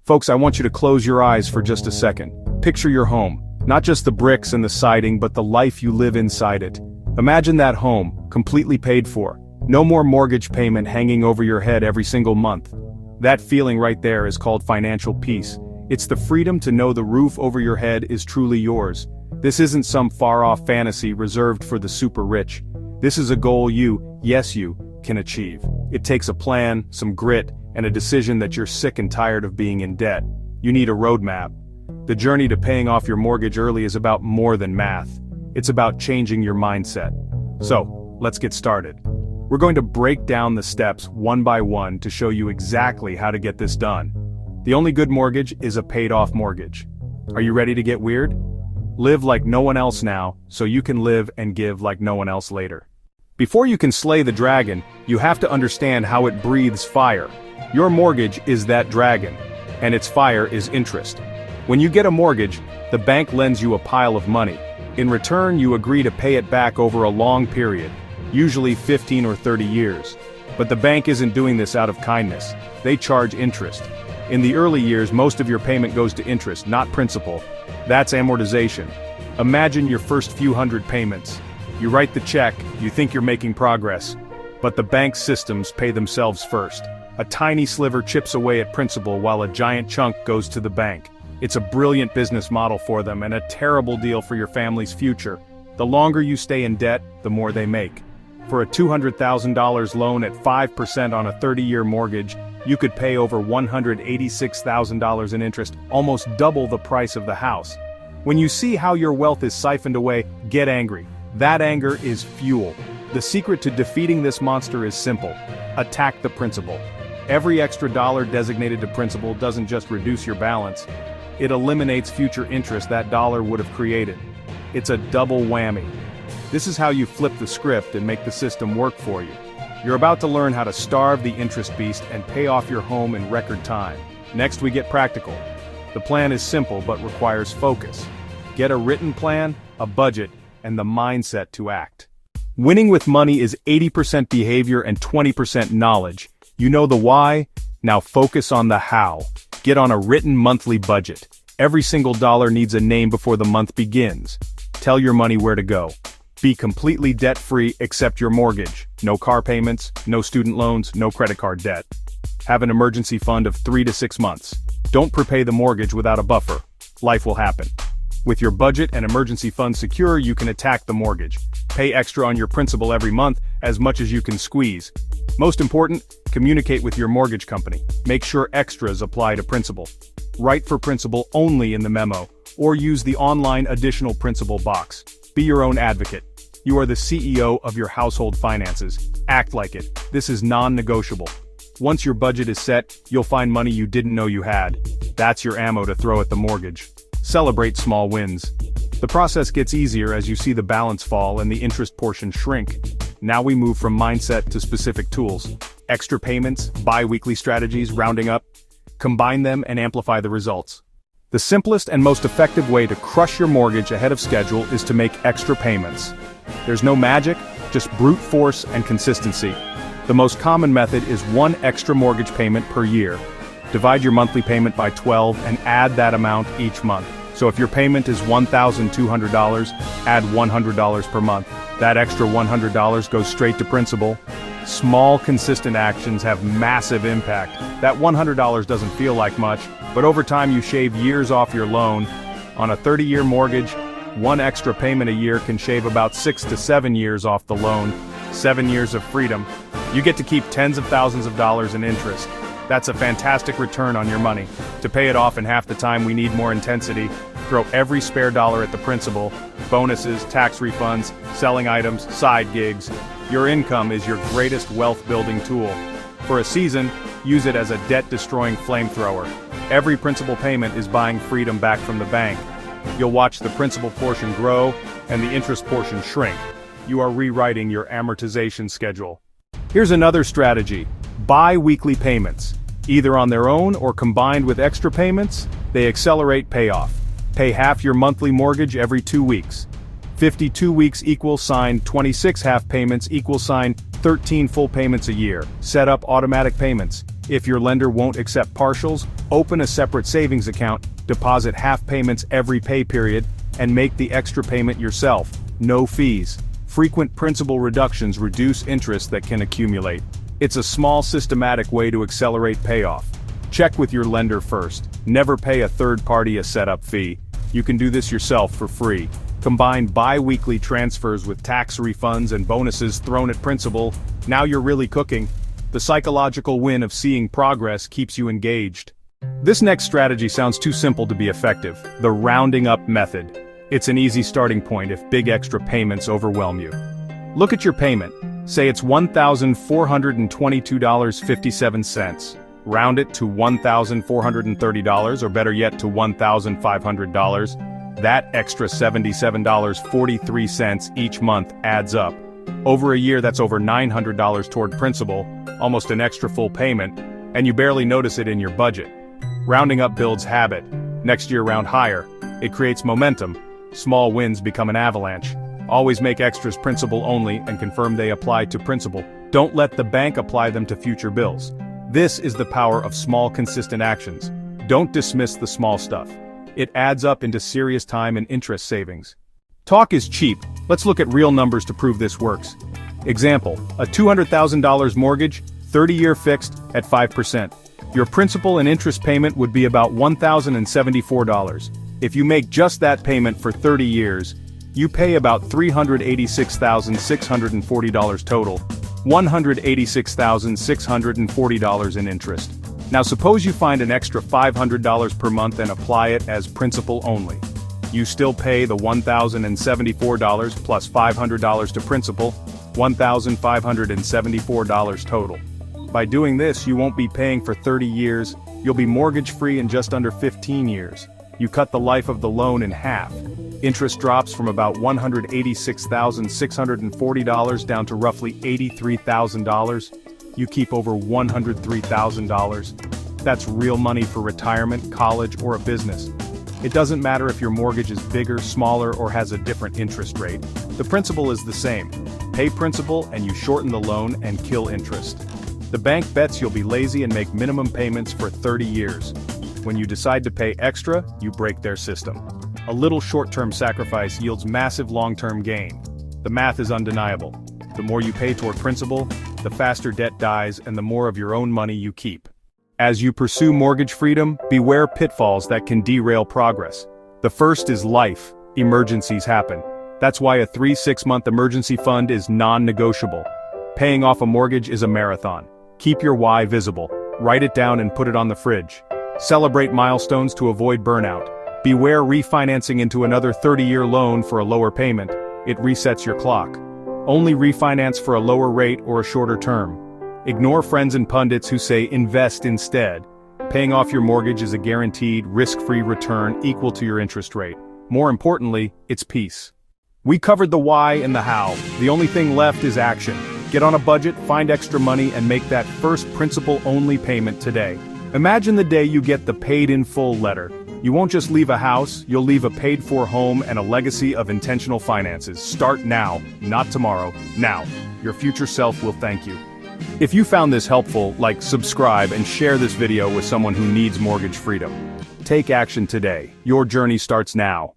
Folks, I want you to close your eyes for just a second. Picture your home, not just the bricks and the siding, but the life you live inside it. Imagine that home, completely paid for. No more mortgage payment hanging over your head every single month. That feeling right there is called financial peace. It's the freedom to know the roof over your head is truly yours. This isn't some far-off fantasy reserved for the super rich. This is a goal you, yes you, can achieve. It takes a plan, some grit, and a decision that you're sick and tired of being in debt. You need a roadmap. The journey to paying off your mortgage early is about more than math. It's about changing your mindset. So, let's get started. We're going to break down the steps one by one to show you exactly how to get this done. The only good mortgage is a paid-off mortgage. Are you ready to get weird? Live like no one else now, so you can live and give like no one else later. Before you can slay the dragon, you have to understand how it breathes fire. Your mortgage is that dragon, and its fire is interest. When you get a mortgage, the bank lends you a pile of money. In return, you agree to pay it back over a long period, usually 15 or 30 years. But the bank isn't doing this out of kindness. They charge interest. In the early years, most of your payment goes to interest, not principal. That's amortization. Imagine your first few hundred payments. You write the check, you think you're making progress. But the bank's systems pay themselves first. A tiny sliver chips away at principal while a giant chunk goes to the bank. It's a brilliant business model for them and a terrible deal for your family's future. The longer you stay in debt, the more they make. For a $200,000 loan at 5% on a 30-year mortgage, you could pay over $186,000 in interest, almost double the price of the house. When you see how your wealth is siphoned away, get angry. That anger is fuel. The secret to defeating this monster is simple. Attack the principal. Every extra dollar designated to principal doesn't just reduce your balance, it eliminates future interest that dollar would have created. It's a double whammy. This is how you flip the script and make the system work for you. You're about to learn how to starve the interest beast and pay off your home in record time. Next, we get practical. The plan is simple but requires focus. Get a written plan, a budget, and the mindset to act. Winning with money is 80% behavior and 20% knowledge. You know the why? Now focus on the how. Get on a written monthly budget. Every single dollar needs a name before the month begins. Tell your money where to go. Be completely debt-free except your mortgage. No car payments, no student loans, no credit card debt. Have an emergency fund of 3 to 6 months. Don't prepay the mortgage without a buffer. Life will happen. With your budget and emergency fund secure, you can attack the mortgage. Pay extra on your principal every month, as much as you can squeeze. Most important, communicate with your mortgage company. Make sure extras apply to principal. Write for principal only in the memo, or use the online additional principal box. Be your own advocate. You are the CEO of your household finances. Act like it. This is non-negotiable. Once your budget is set, you'll find money you didn't know you had. That's your ammo to throw at the mortgage. Celebrate small wins. The process gets easier as you see the balance fall and the interest portion shrink. Now we move from mindset to specific tools. Extra payments, bi-weekly strategies, rounding up. Combine them and amplify the results. The simplest and most effective way to crush your mortgage ahead of schedule is to make extra payments. There's no magic, just brute force and consistency. The most common method is one extra mortgage payment per year. Divide your monthly payment by 12 and add that amount each month. So if your payment is $1,200, add $100 per month. That extra $100 goes straight to principal. Small, consistent actions have massive impact. That $100 doesn't feel like much, but over time you shave years off your loan. On a 30-year mortgage, one extra payment a year can shave about 6 to 7 years off the loan. 7 years of freedom. You get to keep tens of thousands of dollars in interest. That's a fantastic return on your money. To pay it off in half the time, we need more intensity. Throw every spare dollar at the principal. Bonuses, tax refunds, selling items, side gigs. Your income is your greatest wealth-building tool. For a season, use it as a debt-destroying flamethrower. Every principal payment is buying freedom back from the bank. You'll watch the principal portion grow and the interest portion shrink. You are rewriting your amortization schedule. Here's another strategy. Bi-weekly payments. Either on their own or combined with extra payments, they accelerate payoff. Pay half your monthly mortgage every 2 weeks. 52 weeks equals sign 26 half payments equals sign 13 full payments a year. Set up automatic payments. If your lender won't accept partials, open a separate savings account, deposit half payments every pay period, and make the extra payment yourself. No fees. Frequent principal reductions reduce interest that can accumulate. It's a small systematic way to accelerate payoff. Check with your lender first. Never pay a third party a setup fee. You can do this yourself for free. Combine bi-weekly transfers with tax refunds and bonuses thrown at principal. Now you're really cooking. The psychological win of seeing progress keeps you engaged. This next strategy sounds too simple to be effective. The rounding up method. It's an easy starting point if big extra payments overwhelm you. Look at your payment. Say it's $1,422.57. Round it to $1,430 or better yet to $1,500. That extra $77.43 each month adds up. Over a year that's over $900 toward principal, almost an extra full payment, and you barely notice it in your budget. Rounding up builds habit. Next year round higher. It creates momentum. Small wins become an avalanche. Always make extras principal only and confirm they apply to principal. Don't let the bank apply them to future bills. This is the power of small consistent actions. Don't dismiss the small stuff. It adds up into serious time and interest savings. Talk is cheap. Let's look at real numbers to prove this works. Example, a $200,000 mortgage, 30-year fixed, at 5%. Your principal and interest payment would be about $1,074. If you make just that payment for 30 years, you pay about $386,640 total, $186,640 in interest. Now suppose you find an extra $500 per month and apply it as principal only. You still pay the $1,074 plus $500 to principal, $1,574 total. By doing this, you won't be paying for 30 years, you'll be mortgage-free in just under 15 years. You cut the life of the loan in half. Interest drops from about $186,640 down to roughly $83,000. You keep over $103,000. That's real money for retirement, college, or a business. It doesn't matter if your mortgage is bigger, smaller, or has a different interest rate. The principle is the same. Pay principal and you shorten the loan and kill interest. The bank bets you'll be lazy and make minimum payments for 30 years. When you decide to pay extra, you break their system. A little short-term sacrifice yields massive long-term gain. The math is undeniable. The more you pay toward principal, the faster debt dies and the more of your own money you keep. As you pursue mortgage freedom, beware pitfalls that can derail progress. The first is life. Emergencies happen. That's why a 3-6-month emergency fund is non-negotiable. Paying off a mortgage is a marathon. Keep your why visible. Write it down and put it on the fridge. Celebrate milestones to avoid burnout. Beware refinancing into another 30-year loan for a lower payment. It resets your clock. Only refinance for a lower rate or a shorter term. Ignore friends and pundits who say invest instead. Paying off your mortgage is a guaranteed, risk-free return equal to your interest rate. More importantly, it's peace. We covered the why and the how. The only thing left is action. Get on a budget, find extra money, and make that first principal-only payment today. Imagine the day you get the paid-in-full letter. You won't just leave a house, you'll leave a paid-for home and a legacy of intentional finances. Start now, not tomorrow, now. Your future self will thank you. If you found this helpful, like, subscribe, and share this video with someone who needs mortgage freedom. Take action today. Your journey starts now.